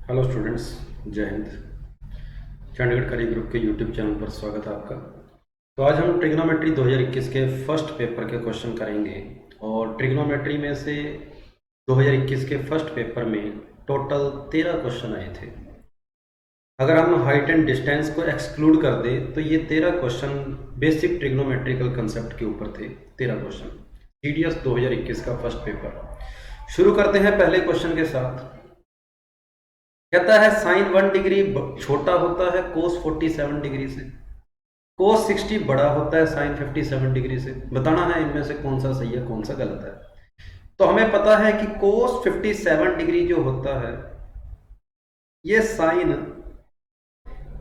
Hello students, जय हिंद। चंडीगढ़ करी group के यूट्यूब चैनल पर स्वागत है आपका। तो आज हम ट्रिग्नोमेट्री 2021 के फर्स्ट पेपर के क्वेश्चन करेंगे और ट्रिग्नोमेट्री में से 2021 के फर्स्ट पेपर में टोटल 13 क्वेश्चन आए थे। अगर हम हाइट एंड डिस्टेंस को एक्सक्लूड कर दे तो ये 13 क्वेश्चन बेसिक ट्रिग्नोमेट्रिकल कंसेप्ट के ऊपर थे। 13 क्वेश्चन TDS 2021 का फर्स्ट पेपर। शुरू करते हैं पहले क्वेश्चन के साथ। कहता है साइन 1 डिग्री छोटा होता है कोस 47 डिग्री से, कोस 60 बड़ा होता है साइन 57 डिग्री से। बताना है इनमें से कौन सा सही है कौन सा गलत है। तो हमें पता है कि कोस 57 डिग्री जो होता है ये साइन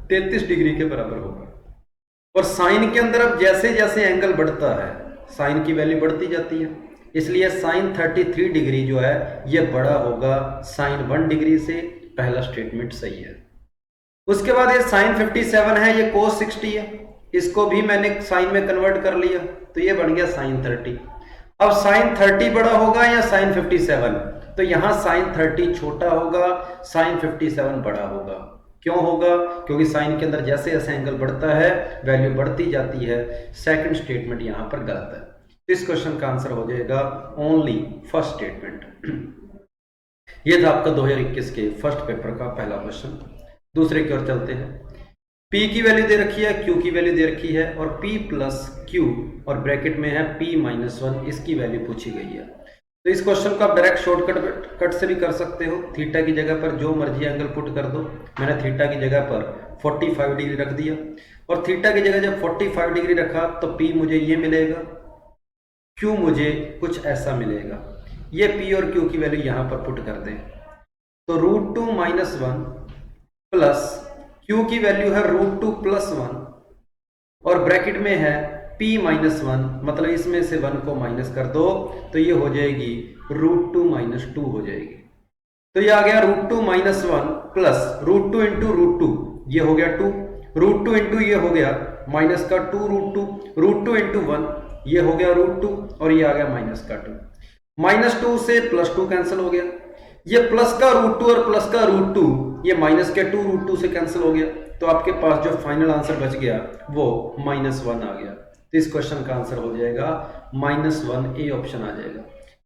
33 डिग्री के बराबर होगा। और साइन के अंदर अब जैसे जैसे एंगल बढ़ता है साइन की वैल्यू बढ़ती जाती है, इसलिए साइन 33 डिग्री जो है ये बड़ा होगा साइन 1 डिग्री से। पहला स्टेटमेंट सही है। उसके बाद ये साइन 57 है, ये कोस 60 है, इसको भी मैंने साइन में कन्वर्ट कर लिया तो ये बन गया साइन 30। अब साइन 30 बड़ा होगा या साइन 57? तो यहां साइन 30 छोटा होगा, साइन 57 बड़ा होगा। क्यों होगा? क्योंकि साइन के अंदर जैसे जैसे एंगल बढ़ता है वैल्यू बढ़ती जाती है। सेकंड स्टेटमेंट यहां पर गलत है। इस क्वेश्चन का आंसर हो जाएगा ओनली फर्स्ट स्टेटमेंट। ये था आपका 2021 के फर्स्ट पेपर का पहला क्वेश्चन। दूसरे की ओर चलते हैं। P की वैल्यू दे रखी है, Q की वैल्यू दे रखी है और P प्लस Q और ब्रैकेट में है P माइनस 1, इसकी वैल्यू पूछी गई है। तो इस क्वेश्चन को आप डायरेक्ट शॉर्टकट से भी कर सकते हो। थीटा की जगह पर जो मर्जी एंगल पुट कर दो। मैंने थीटा की जगह पर 45 डिग्री रख दिया और थीटा की जगह जब 45 डिग्री रखा तो P मुझे ये मिलेगा, Q मुझे कुछ ऐसा मिलेगा। ये P और Q की वैल्यू यहां पर पुट कर दें तो √2 माइनस 1 प्लस Q की वैल्यू है √2 प्लस 1 और ब्रैकेट में है P माइनस 1, मतलब इसमें से 1 को माइनस कर दो तो ये हो जाएगी √2 माइनस 2 हो जाएगी। तो ये आ गया √2 माइनस 1 प्लस √2 इंटू √2, ये हो गया 2, √2 इंटू ये हो गया माइनस का 2 √2 इंटू 1 ये हो गया √2 और ये आ गया माइनस का 2। माइनस 2 से प्लस 2 कैंसिल हो गया। ये प्लस का √2 और प्लस का √2 ये माइनस के 2 √2 से कैंसिल हो गया। तो आपके पास जो फाइनल आंसर बच गया वो -1 आ गया। तो इस क्वेश्चन का आंसर हो जाएगा -1, ए ऑप्शन आ जाएगा।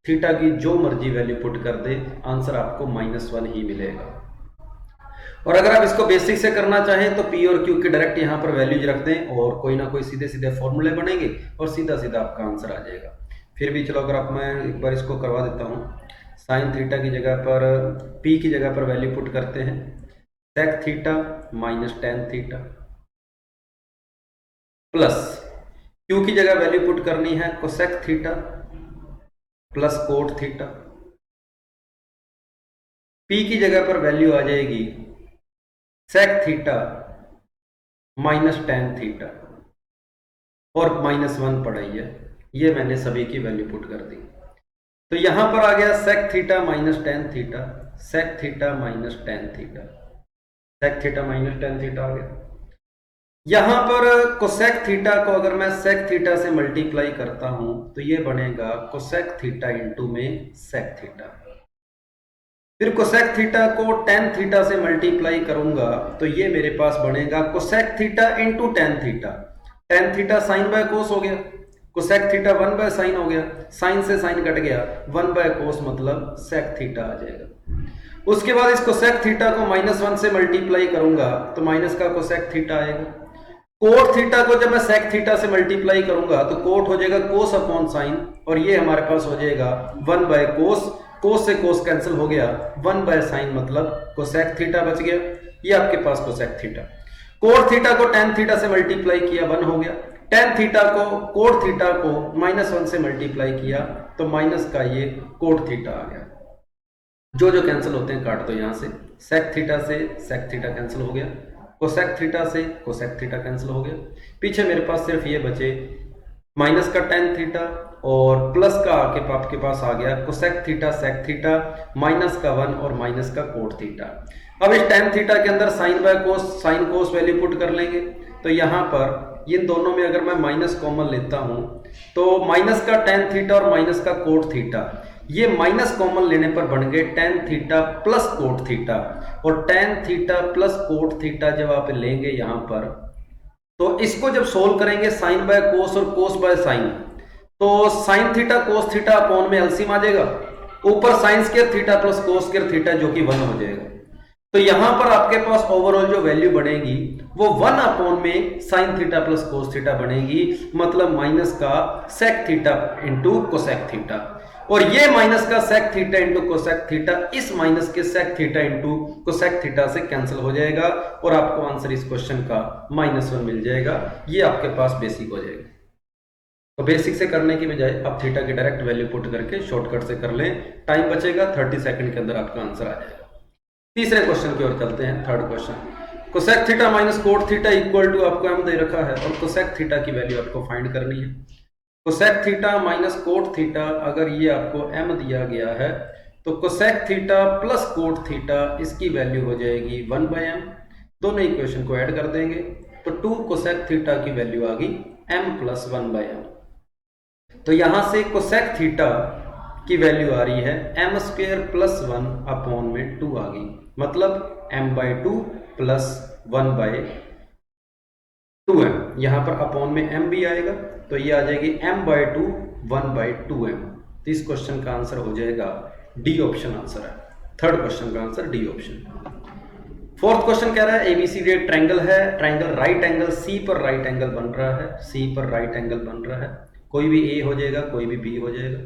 थीटा की जो मर्जी वैल्यू पुट कर दे आंसर आपको -1 ही मिलेगा। और अगर आप इसको बेसिक से करना चाहें तो P और Q के डायरेक्ट यहाँ पर वैल्यूज रख दें और कोई ना कोई सीधे सीधे फॉर्मूले बनेंगे और सीधा सीधा आपका आंसर आ जाएगा। फिर भी चलो, अगर आप मैं एक बार इसको करवा देता हूँ। साइन थीटा की जगह पर P की जगह पर वैल्यू पुट करते हैं sec theta minus tan theta plus Q की जगह वैल्यू पुट करनी है cosec theta plus cot theta. P की जगह पर वैल्यू आ जाएगी sec theta minus tan theta और -1 पड़ा ही है। ये मैंने सभी की वैल्यू पुट कर दी तो यहां पर आ गया sec theta minus tan theta, sec theta minus tan theta, sec theta minus tan theta आ गया। यहां पर कोसेक थीटा को अगर मैं सेक थीटा से मल्टीप्लाई करता हूं तो ये बनेगा कोसेक थीटा इंटू में सेक थीटा। फिर कोसेक थीटा को टेन थीटा से मल्टीप्लाई करूंगा तो ये मेरे पास बनेगा cosec theta into tan theta. Tan theta sine by कोस हो गया, कोसेक थीटा 1 बाय साइन हो गया, साइन से साइन कट गया, 1 बाय कोस मतलब सेक थीटा आ जाएगा। उसके बाद इस कोसेक थीटा को -1 से मल्टीप्लाई करूंगा तो माइनस का कोसेक थीटा आएगा। कोट थीटा को जब मैं सेक थीटा से मल्टीप्लाई करूंगा तो कोट हो जाएगा कोस अपॉन साइन और ये हमारे पास हो जाएगा 1 बाय कोस, कोस से कोस कैंसिल हो गया, 1 बाय साइन मतलब कोसेक थीटा बच गया। ये आपके पास कोसेक थीटा। कोट थीटा को टेन थीटा से मल्टीप्लाई किया 1 हो गया, टेन थीटा को कोट थीटा को -1 से मल्टीप्लाई किया तो माइनस का ये कोट थीटा आ गया। जो जो कैंसिल होते हैं काट दो यहां से, सेक थीटा से सेक थीटा कैंसिल हो गया, कोसेक थीटा से कोसेक थीटा कैंसिल हो गया। पीछे मेरे पास सिर्फ ये बचे माइनस का टेन थीटा और प्लस का आपके पास आ गया cosec theta sec theta, minus का 1 और माइनस का कोट थीटा। अब इस टेन थीटा के अंदर sine by cos, sine cos value put कर लेंगे तो यहां पर इन दोनों में अगर मैं माइनस कॉमन लेता हूं तो माइनस का टेन थीटा और माइनस का कोट थीटा, ये माइनस कॉमन लेने पर बन गए tan theta plus cot theta, और tan theta plus cot theta जब आप लेंगे यहां पर, तो इसको जब सोल्व करेंगे साइन बाय कोस और कोस बाय साइन, तो sine theta cos theta upon में एलसीएम आ जाएगा, ऊपर sign square theta plus cos square theta जो कि 1 हो जाएगा। तो यहां पर आपके पास ओवरऑल जो वैल्यू बनेगी वो 1 अपॉन में sine theta plus cos theta बनेगी, मतलब माइनस का sec theta into cosec theta, और ये माइनस का sec theta into cosec theta इस माइनस के sec theta into cosec theta से कैंसिल हो जाएगा, और आपको आंसर इस क्वेश्चन का -1 मिल जाएगा। ये आपके पास बेसिक हो जाएगा। तो बेसिक से करने की बजाय आप थीटा की डायरेक्ट वैल्यू पुट करके शॉर्टकट से कर लें, टाइम बचेगा, 30 सेकंड के अंदर आपका आंसर आ जाएगा। तीसरे क्वेश्चन की ओर चलते हैं, third question. Cosec theta minus cot theta equal to आपको m दे रखा है और कोसेक थीटा की वैल्यू आपको फाइंड करनी है। Cosec theta minus cot theta, अगर ये आपको m दिया गया है तो cosec theta plus cot theta इसकी वैल्यू हो जाएगी 1/m। दोनों इक्वेशन को ऐड कर देंगे तो 2 कोसेक थीटा की वैल्यू आ गई m प्लस 1/m। तो यहां से कोसेक थीटा की वैल्यू आ रही है m स्क्वायर प्लस 1 अपॉन में 2 आ गई, मतलब m/2 प्लस 1/2m। यहां पर अपॉन में m भी आएगा तो ये आ जाएगी m/2 1/2m। तो इस क्वेश्चन का आंसर हो जाएगा डी ऑप्शन आंसर है। थर्ड क्वेश्चन का answer D option. Fourth question कह रहा है एबीसीडी एक ट्रायंगल है, ट्रायंगल राइट एंगल सी पर राइट एंगल बन रहा है, सी पर राइट एंगल बन रहा है, कोई भी ए हो जाएगा कोई भी बी हो जाएगा।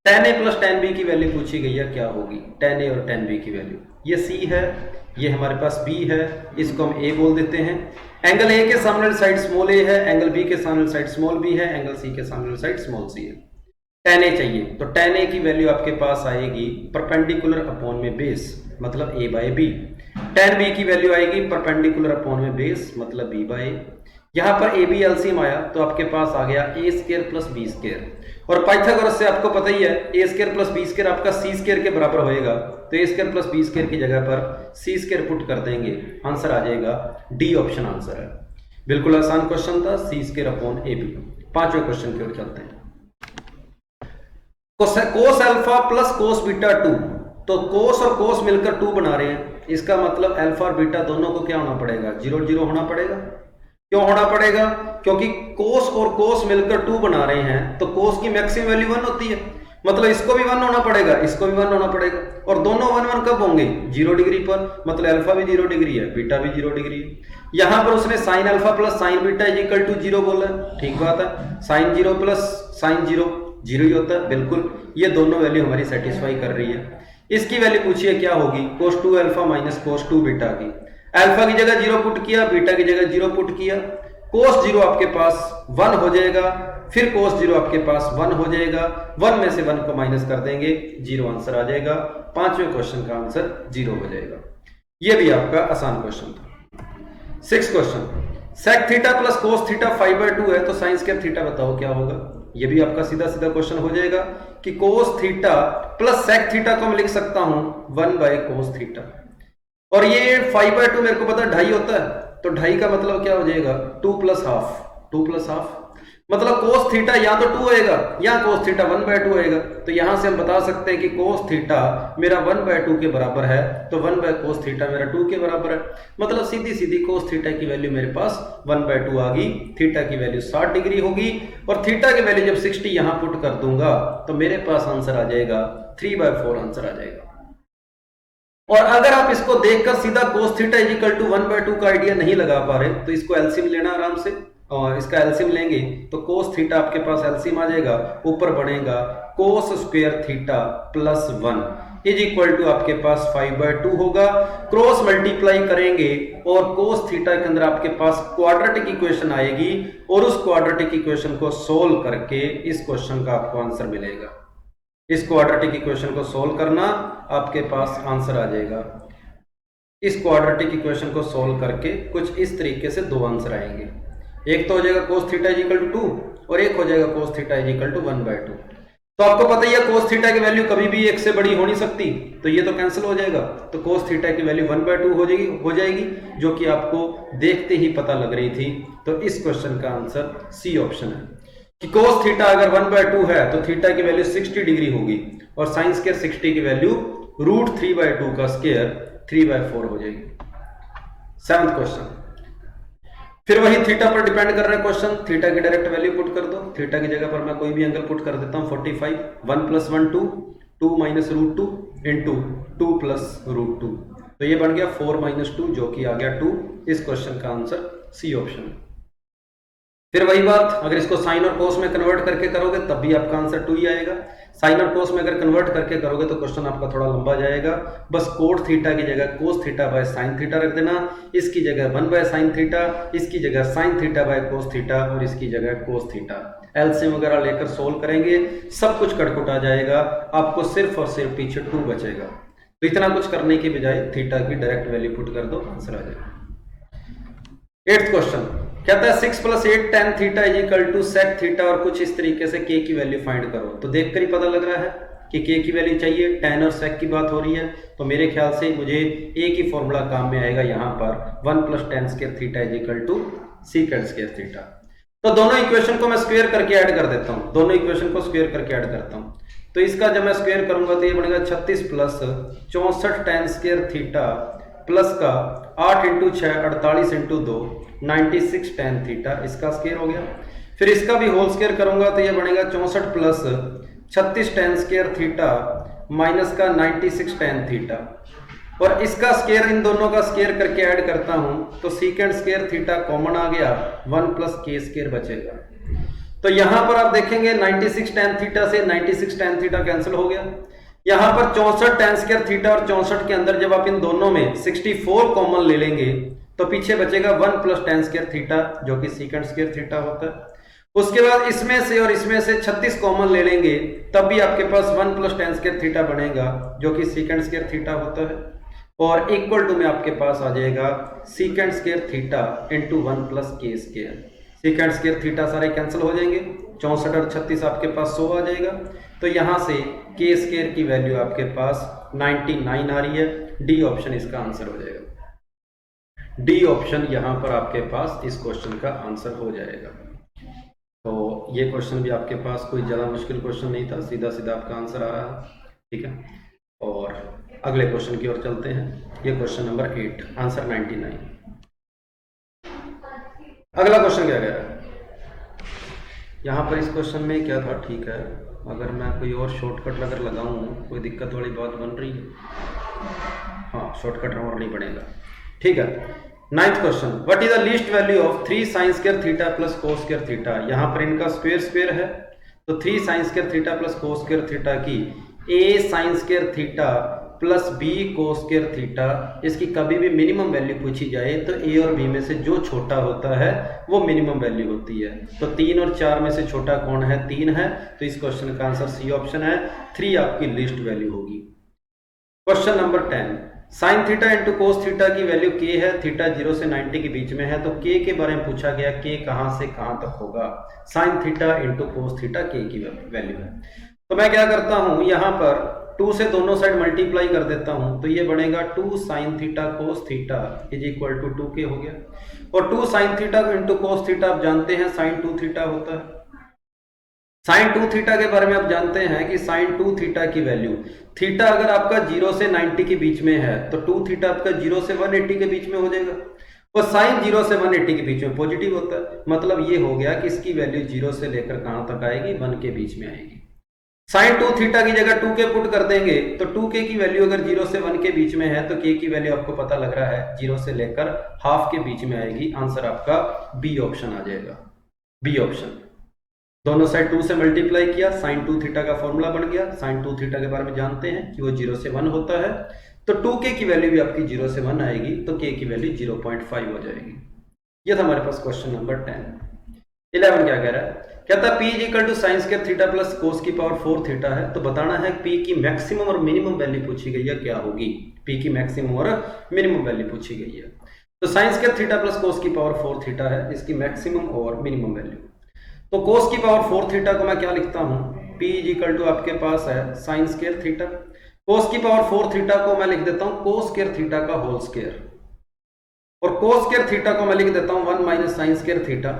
tan a plus tan b की वैल्यू पूछी गई है, क्या होगी tan a और tan b की वैल्यू। ये c है, ये हमारे पास b है, इसको हम a बोल देते हैं। एंगल a के सामने वाली साइड स्मॉल a है, एंगल b के सामने वाली साइड स्मॉल b है, एंगल c के सामने वाली साइड स्मॉल c है। tan a चाहिए तो tan a की वैल्यू आपके पास आएगी परपेंडिकुलर अपॉन में बेस, मतलब a/b। tan b की वैल्यू आएगी परपेंडिकुलर अपॉन में बेस, मतलब b/a। यहां पर ए बी एलसीएम आया तो आपके पास आ गया ए स्क्वायर प्लस बी स्क्वायर, और पाइथागोरस से आपको पता ही है ए स्क्वायर प्लस बी स्क्वायर आपका सी स्क्वायर के बराबर होएगा, तो ए स्क्वायर प्लस बी स्क्वायर की जगह पर सी स्क्वायर पुट कर देंगे, आंसर आ जाएगा डी ऑप्शन आंसर है। बिल्कुल आसान क्वेश्चन था, सी स्क्वायर अपॉन ए बी। पांचवें क्वेश्चन की ओर चलते हैं। Cos alpha plus cos beta 2, तो कोस और कोस मिलकर 2 बना रहे हैं, इसका मतलब अल्फा और बीटा दोनों को क्या होना पड़ेगा 0 होना पड़ेगा। क्यों होना पड़ेगा, क्योंकि कोस और कोस मिलकर 2 बना रहे हैं तो कोस की मैक्सिमम वैल्यू 1 होती है, मतलब इसको भी 1 होना पड़ेगा, इसको भी 1 होना पड़ेगा, और दोनों 1 कब होंगे 0 डिग्री पर, मतलब अल्फा भी 0 डिग्री है बीटा भी 0 डिग्री है। यहां पर उसने sine alpha plus sine beta equal to 0 बोला, ठीक बात है, साइन 0 प्लस साइन 0 ही होता है, बिल्कुल ये दोनों वैल्यू हमारी सेटिस्फाई कर रही है। इसकी वैल्यू पूछिए क्या होगी, cos 2 alpha minus cos 2 beta की। अल्फा की जगह 0 पुट किया, बीटा की जगह 0 पुट किया, cos 0 आपके पास 1 हो जाएगा, फिर cos 0 आपके पास 1 हो जाएगा, 1 में से 1 को माइनस कर देंगे 0 आंसर आ जाएगा। पांचवें क्वेश्चन का आंसर 0 हो जाएगा। यह भी आपका आसान क्वेश्चन था। 6th question, sec theta plus cos theta 5/2 है तो sin स्क्वायर थीटा बताओ क्या होगा। यह भी आपका सीधा सीधा क्वेश्चन हो जाएगा कि cos theta plus sec theta को मैं लिख सकता हूं 1/cos थीटा, और ये 5/2 मेरे को पता है 2.5 होता है, तो 2.5 का मतलब क्या हो जाएगा 2 + हाफ, मतलब cos थीटा या तो 2 होएगा या cos थीटा 1/2 होएगा। तो यहां से हम बता सकते हैं कि cos थीटा मेरा 1/2 के बराबर है, तो 1/cos थीटा मेरा 2 के बराबर है, मतलब सीधी सीधी cos थीटा की वैल्यू मेरे पास 1/2 आ गई, थीटा की वैल्यू 60 डिग्री होगी, और थीटा की वैल्यू जब 60 यहां पुट कर दूंगा तो मेरे पास आंसर आ जाएगा 3/4 आंसर आ जाएगा। और अगर आप इसको देखकर सीधा cos थीटा इक्वल टू 1/2 का आइडिया नहीं लगा पा रहे तो इसको एलसीएम लेना आराम से, और इसका एलसीएम लेंगे तो cos थीटा आपके पास एलसीएम आ जाएगा, ऊपर बढ़ेगा cos square theta plus 1 is equal to आपके पास 5/2 होगा। क्रॉस मल्टीप्लाई करेंगे और cos थीटा के अंदर आपके पास क्वाड्रेटिक इक्वेशन आएगी, और उस क्वाड्रेटिक इक्वेशन को सोल्व करके इस क्वेश्चन का आपको आंसर मिलेगा। इस क्वाड्रेटिक इक्वेशन को सोल्व करना, आपके पास आंसर आ जाएगा। इस क्वाड्रेटिक इक्वेशन को सोल्व करके कुछ इस तरीके से 2 आंसर आएंगे, एक तो हो जाएगा cos थीटा इक्वल टू 2 और एक हो जाएगा cos थीटा इक्वल टू 1/2। तो आपको पता ही है cos थीटा की वैल्यू कभी भी 1 से बड़ी हो नहीं सकती, तो ये तो कैंसिल हो जाएगा, तो cos थीटा की वैल्यू 1/2 हो जाएगी, जो कि आपको देखते ही पता लग रही थी। तो इस क्वेश्चन का आंसर सी ऑप्शन है कि cos थीटा अगर 1/2 है तो थीटा की वैल्यू 60 डिग्री होगी और साइन स्क्वायर 60 की वैल्यू √3/2 का स्क्वायर 3/4 हो जाएगी। 7th क्वेश्चन, फिर वही थीटा पर डिपेंड कर रहा है क्वेश्चन। थीटा की डायरेक्ट वैल्यू पुट कर दो। थीटा की जगह पर मैं कोई भी एंगल पुट कर देता हूं 45, 1 + 1 2, 2 - √2 इंटू 2 + √2, तो ये बन गया 4 - 2 जो कि आ गया 2। इस क्वेश्चन का आंसर सी ऑप्शन। फिर वही बात, अगर इसको साइन और कोस में कन्वर्ट करके करोगे तब भी आपका आंसर 2 ही आएगा। साइन और कोस में अगर कन्वर्ट करके करोगे तो क्वेश्चन आपका थोड़ा लंबा जाएगा। बस कोट थीटा की जगह cos theta by sine theta रख देना, इसकी जगह 1/sin थीटा, इसकी जगह sine theta by cos theta और इसकी जगह कोस थीटा। एलसीएम वगैरह लेकर सोल्व करेंगे, सब कुछ कटकुट आ जाएगा, आपको सिर्फ और सिर्फ पीछे 2 बचेगा। तो इतना कुछ करने की बजाय थीटा की डायरेक्ट वैल्यू पुट कर दो, आंसर आ जाएगा। 8th क्वेश्चन कहता है 6 + 8 tan थीटा = sec थीटा और कुछ इस तरीके से k की वैल्यू फाइंड करो। तो देखकर ही पता लग रहा है कि k की वैल्यू चाहिए, tan और sec की बात हो रही है, तो मेरे ख्याल से मुझे एक ही फॉर्मूला काम में आएगा यहाँ पर, 1 + tan² थीटा = sec² थीटा। तो दोनों इक्वेशन को मैं स्क्वायर करके ऐड कर देता हूँ, दोनों इक्वेशन को स्क्वायर करके ऐड करता हूँ। तो इसका जब मैं स्क्वायर करूंगा तो ये बनेगा 36 + 64 tan² थीटा प्लस का 8 × 6 48 × 2 96 tan थीटा, इसका स्क्वायर हो गया। फिर इसका भी होल स्क्वायर करूंगा तो ये बनेगा 64 + 36 tan² थीटा माइनस का 96 tan थीटा, और इसका स्क्वायर इन दोनों का स्क्वायर करके ऐड करता हूं तो sec² थीटा कॉमन आ गया, 1 + k² बचेगा। तो यहां पर आप देखेंगे 96 tan थीटा से 96 tan थीटा कैंसिल हो गया। यहां पर 64 tan² थीटा और 64 के अंदर जब आप इन दोनों में 64 कॉमन ले लेंगे तो पीछे बचेगा 1 + tan² थीटा जो कि sec² थीटा होता है। उसके बाद इसमें से और इसमें से 36 कॉमन ले लेंगे तब भी आपके पास 1 + tan² थीटा बनेगा जो कि sec² थीटा होता है, और इक्वल टू में आपके पास आ जाएगा sec² theta × 1 + k²। sec² theta सारे कैंसिल हो जाएंगे, 64 और 36 आपके पास 100 आ जाएगा। तो यहां से k² की वैल्यू आपके पास 99 आ रही है। डी ऑप्शन इसका आंसर हो जाएगा। डी ऑप्शन यहां पर आपके पास इस क्वेश्चन का आंसर हो जाएगा। तो ये क्वेश्चन भी आपके पास कोई ज़्यादा मुश्किल क्वेश्चन नहीं था, सीधा सीधा आपका आंसर आ रहा है, ठीक है। और अगले क्वेश्चन की ओर चलते हैं। ये क्वेश्चन नंबर 8, आंसर 99। अगला क्वेश्चन क्या कह रहा है यहाँ पर, इस क्वेश्चन में क्या था, ठीक है, अगर मैं कोई और शॉर्टकट अगर लगाऊं कोई दिक्कत वाली बात बन रही है, हाँ शॉर्टकट और नहीं पड़ेगा, ठीक है। 9th question, what is the least value of 3 sin² theta plus cos² theta. यहाँ पर इनका स्क्वायर है, तो 3 sin² theta plus cos² theta की a sin² theta plus b cos² theta, इसकी कभी भी मिनिमम वैल्यू पूछी जाए तो a और b में से जो छोटा होता है वो मिनिमम वैल्यू होती है। तो 3 और 4 में से छोटा कौन है, 3 है, तो इस क्वेश्चन का आंसर सी ऑप्शन है, 3 आपकी लिस्ट वैल्यू होगी। Question number 10, sine theta into cos theta की वैल्यू k है, थीटा 0 से 90 के बीच में है, तो k के बारे में पूछा गया, k कहां से कहां तक होगा। Sine theta into cos theta k की वैल्यू है, तो मैं क्या करता हूं, यहां पर 2 से दोनों साइड मल्टीप्लाई कर देता हूं, तो ये बनेगा 2 sin theta cos theta = 2k हो गया, और 2 sin theta into cos theta आप जानते हैं sin 2 थीटा होता है। sin 2 थीटा के बारे में आप जानते हैं कि sin 2 थीटा की वैल्यू, थीटा अगर आपका 0 से 90 के बीच में है तो 2 थीटा आपका 0 से 180 के बीच में हो जाएगा, और sin 0 से 180 के बीच में पॉजिटिव होता है। मतलब ये हो गया कि इसकी वैल्यू 0 से लेकर कहां तक आएगी, 1 के बीच में आएगी। sin 2 थीटा की जगह 2k पुट कर देंगे तो 2k की वैल्यू अगर 0 से 1 के बीच में है तो k की वैल्यू आपको पता लग रहा है 0 से लेकर हाफ के बीच में आएगी। आंसर आपका बी ऑप्शन आ जाएगा, बी ऑप्शन। दोनों साइड 2 से मल्टीप्लाई किया, sin 2 थीटा का फॉर्मूला बन गया। sin 2 थीटा के बारे में जानते हैं कि वो 0 से 1 होता है, तो 2k की वैल्यू भी आपकी 0 से 1 आएगी, तो k की वैल्यू 0.5 हो जाएगी। ये था हमारे पास क्वेश्चन नंबर 10। 11 क्या कह रहा है, कहता है p = sin² theta plus cos की पावर 4 थीटा है, तो बताना है p की मैक्सिमम और मिनिमम वैल्यू पूछी गई है, क्या होगी। p की मैक्सिमम और मिनिमम वैल्यू पूछी गई है, तो sin² थीटा प्लस cos की पावर 4 थीटा है, इसकी मैक्सिमम और मिनिमम वैल्यू। तो cos की पावर 4 थीटा को मैं क्या लिखता हूं, p = आपके पास है sin² थीटा, cos की पावर 4 थीटा को मैं लिख देता हूं cos² थीटा का होल स्क्वायर, और cos² थीटा को मैं लिख देता हूं 1 - sin² थीटा,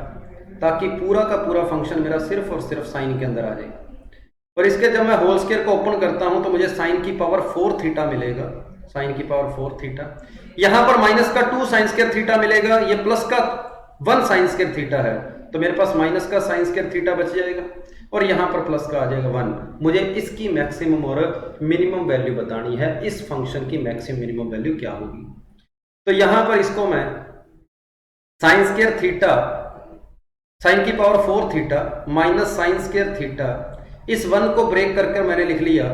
ताकि पूरा का पूरा फंक्शन मेरा सिर्फ और सिर्फ साइन के अंदर आ जाए। और इसके जब मैं होल स्क्वायर को ओपन करता हूं तो मुझे साइन की पावर 4 थीटा मिलेगा, साइन की पावर 4 थीटा। यहां पर माइनस का 2 साइन स्क्वायर थीटा मिलेगा, ये प्लस का 1 साइन स्क्वायर थीटा है, तो मेरे पास माइनस का साइन स्क्वायर थीटा बच जाएगा और यहां पर प्लस का आ जाएगा 1। मुझे इसकी मैक्सिमम और मिनिमम वैल्यू बतानी है, इस फंक्शन की मैक्सिमम मिनिमम वैल्यू क्या होगी। तो यहां पर इसको मैं साइन स्क्वायर थीटा, साइन की power 4 theta minus sign square theta, इस 1 को ब्रेक कर मैंने लिख लिया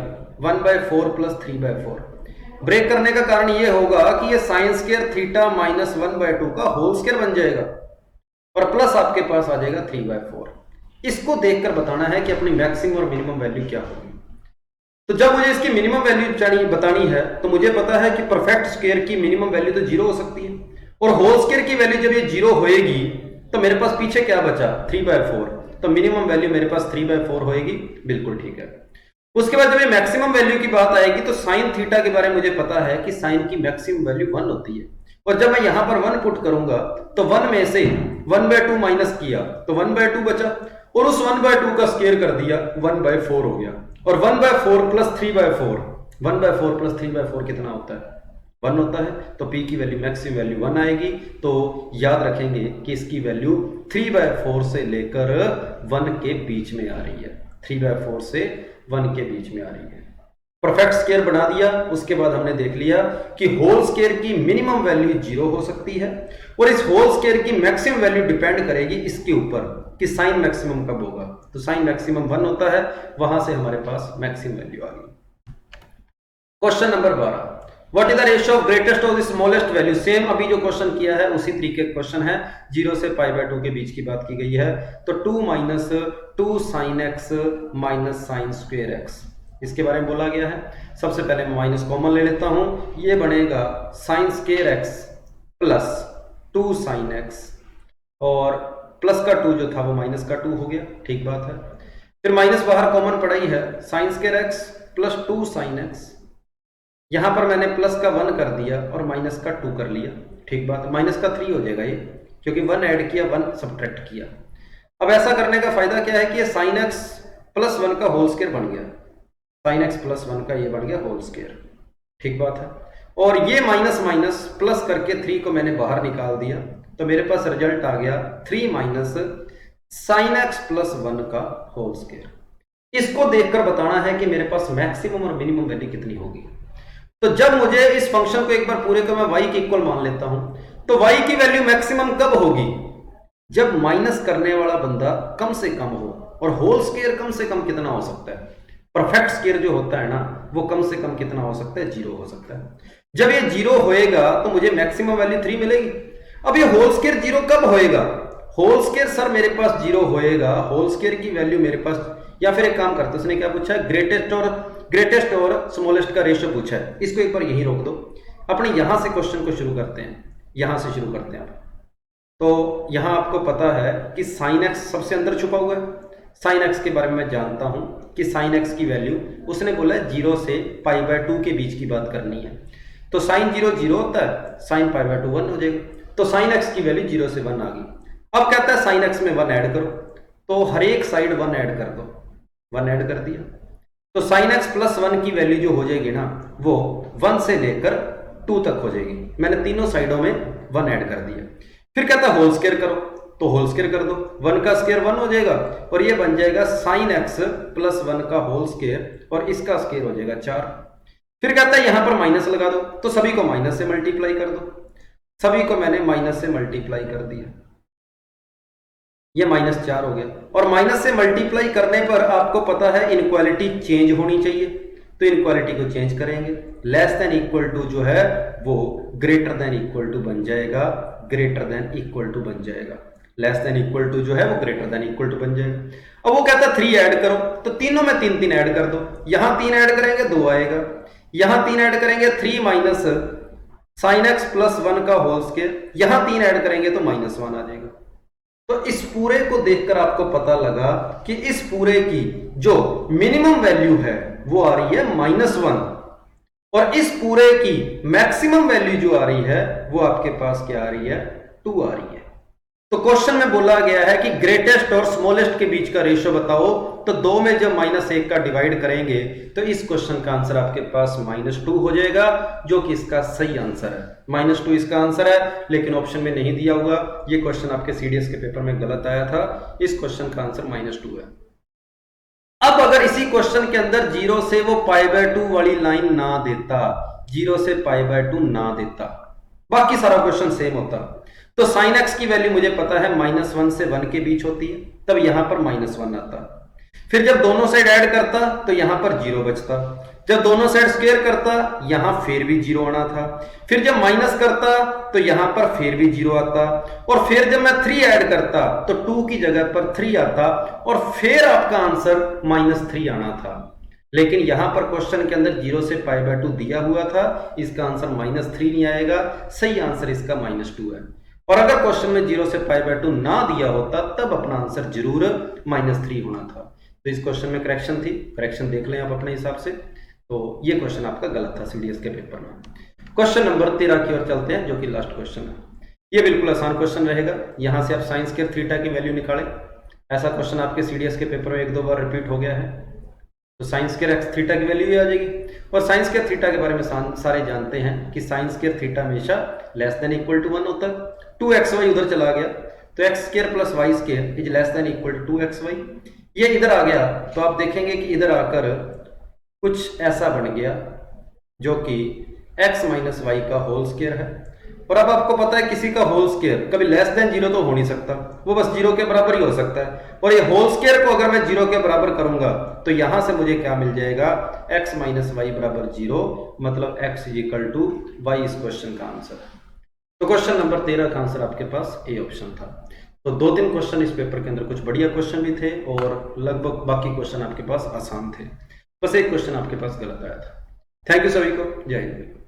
1/4 प्लस 3/4। ब्रेक करने का कारण यह होगा कि ये साइन स्क्वायर थीटा माइनस 1/2 का होल स्क्वायर बन जाएगा और प्लस आपके पास आ जाएगा 3/4। इसको देखकर बताना है कि अपनी मैक्सिमम और मिनिमम वैल्यू क्या होगी। तो जब मुझे इसकी मिनिमम वैल्यू बतानी है तो मुझे पता है कि परफेक्ट स्क्वायर की मिनिमम वैल्यू तो 0 हो सकती है और होल स्क्वायर की वैल्यू जब ये 0 होएगी तो मेरे पास पीछे क्या बचा 3/4, तो मिनिमम वैल्यू मेरे पास 3/4 होएगी। बिल्कुल ठीक है। उसके बाद जब ये मैक्सिमम वैल्यू की बात आएगी तो साइन थीटा के बारे में मुझे पता है कि साइन की मैक्सिमम वैल्यू 1 होती है और जब मैं यहां पर 1 पुट करूंगा तो 1 में से 1/2 माइनस किया तो 1/2 बचा और उस 1/2 का स्क्वायर कर दिया 1/4 हो गया और 1/4 प्लस 3/4, 1/4 प्लस 3/4 कितना होता है 1 होता है। तो p की वैल्यू मैक्सिमम वैल्यू 1 आएगी। तो याद रखेंगे कि इसकी वैल्यू 3/4 से लेकर 1 के बीच में आ रही है, 3/4 से 1 के बीच में आ रही है। परफेक्ट स्क्वायर बना दिया। उसके बाद हमने देख लिया कि होल स्क्वायर की मिनिमम वैल्यू 0 हो सकती है और इस होल स्क्वायर की मैक्सिमम वैल्यू डिपेंड करेगी इसके ऊपर कि साइन मैक्सिमम कब होगा। तो साइन मैक्सिमम 1 होता है, वहां से हमारे पास मैक्सिमम वैल्यू आ गई। Question number 12, what is the ratio of greatest of the smallest value. Same अभी जो क्वेश्चन किया है उसी तरीके का क्वेश्चन है, 0 से π/2 के बीच की बात की गई है। तो 2 minus 2 sine x minus sine square x, इसके बारे में बोला गया है। सबसे पहले मैं माइनस कॉमन ले लेता हूं, ये बनेगा sine square x plus 2 sine x और प्लस का 2 जो था वो माइनस का 2 हो गया, ठीक बात है। फिर माइनस बाहर कॉमन पड़ा ही है, sine square x plus 2 sine x, यहां पर मैंने प्लस का 1 कर दिया और माइनस का 2 कर लिया, ठीक बात है। माइनस का 3 हो जाएगा ये, क्योंकि 1 ऐड किया 1 सब्ट्रैक्ट किया। अब ऐसा करने का फायदा क्या है कि ये साइन एक्स प्लस 1 का होल स्क्वायर बन गया, साइन एक्स प्लस 1 का ये बन गया होल स्क्वायर, ठीक बात है। और ये माइनस माइनस प्लस करके 3 को मैंने बाहर निकाल दिया, तो मेरे पास रिजल्ट आ गया 3 माइनस साइन एक्स प्लस 1 का होल स्क्वायर। इसको देखकर बताना है कि मेरे पास मैक्सिमम और मिनिमम वैल्यू कितनी होगी। तो जब मुझे इस फंक्शन को एक बार पूरे को मैं y के इक्वल मान लेता हूं, तो y की वैल्यू मैक्सिमम कब होगी, जब माइनस करने वाला बंदा कम से कम हो। और होल स्क्वायर कम से कम कितना हो सकता है, परफेक्ट स्क्वायर जो होता है ना वो कम से कम कितना हो सकता है 0 हो सकता है। जब ये 0 होएगा तो मुझे मैक्सिमम वैल्यू 3 मिलेगी। अब ये होल स्क्वायर 0 कब होएगा, होल स्क्वायर सर मेरे पास 0 होएगा, होल स्क्वायर की वैल्यू मेरे पास, या फिर एक काम करते उसने क्या पूछा है ग्रेटेस्ट और स्मॉलेस्ट का रेशियो पूछा है, इसको एक बार यहीं रोक दो, अपने यहां से क्वेश्चन को शुरू करते हैं, यहां से शुरू करते हैं। तो यहां आपको पता है कि साइन एक्स सबसे अंदर छुपा हुआ है, साइन एक्स के बारे में मैं जानता हूं कि साइन एक्स की वैल्यू उसने बोला है 0 से π/2 के बीच की बात करनी है। तो साइन 0 0 होता है, साइन π/2 1 हो जाएगा, तो साइन एक्स की वैल्यू 0 से 1 आ गई। अब कहता है साइन एक्स में 1 ऐड करो, तो हर एक साइड 1 ऐड कर दो, 1 ऐड कर दिया, तो साइन एक्स प्लस 1 की वैल्यू जो हो जाएगी ना वो 1 से लेकर 2 तक हो जाएगी। मैंने तीनों साइडों में 1 ऐड कर दिया। फिर कहता है होल स्क्वायर करो, तो होल स्क्वायर कर दो, 1 का स्क्वायर 1 हो जाएगा और ये बन जाएगा साइन एक्स प्लस 1 का होल स्क्वायर और इसका स्क्वायर हो जाएगा 4। फिर कहता है यहां पर माइनस लगा दो, तो सभी को माइनस से मल्टीप्लाई कर दो, सभी को मैंने माइनस से मल्टीप्लाई कर दिया, ये -4 हो गया। और माइनस से मल्टीप्लाई करने पर आपको पता है इनक्वालिटी चेंज होनी चाहिए, तो इनक्वालिटी को चेंज करेंगे, लेस देन इक्वल टू जो है वो ग्रेटर देन इक्वल टू बन जाएगा, ग्रेटर देन इक्वल टू बन जाएगा, लेस देन इक्वल टू जो है वो ग्रेटर देन इक्वल टू बन जाएगा। अब वो कहता है 3 ऐड करो, तो तीनों में 3 3 ऐड कर दो, यहां 3 ऐड करेंगे 2 आएगा, यहां 3 ऐड करेंगे 3 माइनस साइन एक्स प्लस 1 का होल स्क्वायर, यहां 3 ऐड करेंगे तो -1 आ जाएगा। तो इस पूरे को देखकर आपको पता लगा कि इस पूरे की जो मिनिमम वैल्यू है वो आ रही है -1 और इस पूरे की मैक्सिमम वैल्यू जो आ रही है वो आपके पास क्या आ रही है 2 आ रही है। तो क्वेश्चन में बोला गया है कि ग्रेटेस्ट और स्मॉलेस्ट के बीच का रेशियो बताओ, तो 2 में जब -1 का डिवाइड करेंगे तो इस क्वेश्चन का आंसर आपके पास -2 हो जाएगा, जो कि इसका सही आंसर है। -2 इसका आंसर है, लेकिन ऑप्शन में नहीं दिया हुआ। ये क्वेश्चन आपके सीडीएस के पेपर में गलत आया था। इस क्वेश्चन का आंसर -2 है। अब अगर इसी क्वेश्चन के अंदर 0 से वो π/2 वाली लाइन ना देता, 0 से π/2 ना देता, बाकी सारा क्वेश्चन सेम होता, तो sin x की वैल्यू मुझे पता है -1 से 1 के बीच होती है, तब यहां पर -1 आता। फिर जब दोनों साइड ऐड करता तो यहां पर 0 बचता, जब दोनों साइड स्क्वायर करता यहां फिर भी 0 आना था, फिर जब माइनस करता तो यहां पर फिर भी 0 आता, और फिर जब मैं 3 ऐड करता तो 2 की जगह पर 3 आता, और फिर आपका आंसर -3 आना था। लेकिन यहां पर क्वेश्चन के अंदर 0 से π/2 दिया हुआ था, इसका आंसर -3 नहीं आएगा, सही आंसर इसका -2 है। और अगर क्वेश्चन में 0 से π/2 ना दिया होता तब अपना आंसर जरूर -3 होना था। तो इस क्वेश्चन में करेक्शन थी, करेक्शन देख लें आप अपने हिसाब से। तो ये क्वेश्चन आपका गलत था सीडीएस के पेपर में। क्वेश्चन नंबर 13 की ओर चलते हैं, जो कि लास्ट क्वेश्चन है। ये बिल्कुल आसान क्वेश्चन रहेगा। यहां से आप साइन स्क्वायर थीटा की वैल्यू निकालें। ऐसा क्वेश्चन आपके सीडीएस के पेपर में 1-2 बार रिपीट हो गया है। तो साइन स्क्वायर एक्स थीटा की वैल्यू भी आ जाएगी। और साइन स्क्वायर थीटा के बारे में सारे जानते हैं कि साइन स्क्वायर थीटा हमेशा लेस देन इक्वल टू 1 होता है। 2xy उधर चला गया तो X square plus Y square is less than equal to 2xy। ये इधर आ गया तो आप देखेंगे कि इधर आकर कुछ ऐसा बन गया जो कि x माइनस वाई का होल स्क्वायर है। और अब आपको पता है किसी का होल स्क्वायर कभी लेस देन 0 तो हो नहीं सकता, वो बस 0 के बराबर ही हो सकता है। और ये होल स्क्वायर को अगर मैं 0 के बराबर करूंगा तो यहां से मुझे क्या मिल जाएगा, x माइनस वाई बराबर 0, मतलब x इक्वल टू वाई इस क्वेश्चन का आंसर है। तो क्वेश्चन नंबर 13 का आंसर आपके पास ए ऑप्शन था। तो 2-3 क्वेश्चन इस पेपर के अंदर कुछ बढ़िया क्वेश्चन भी थे और लगभग बाकी क्वेश्चन आपके पास आसान थे, बस एक क्वेश्चन आपके पास गलत आया था। थैंक यू सभी को, जय हिंद।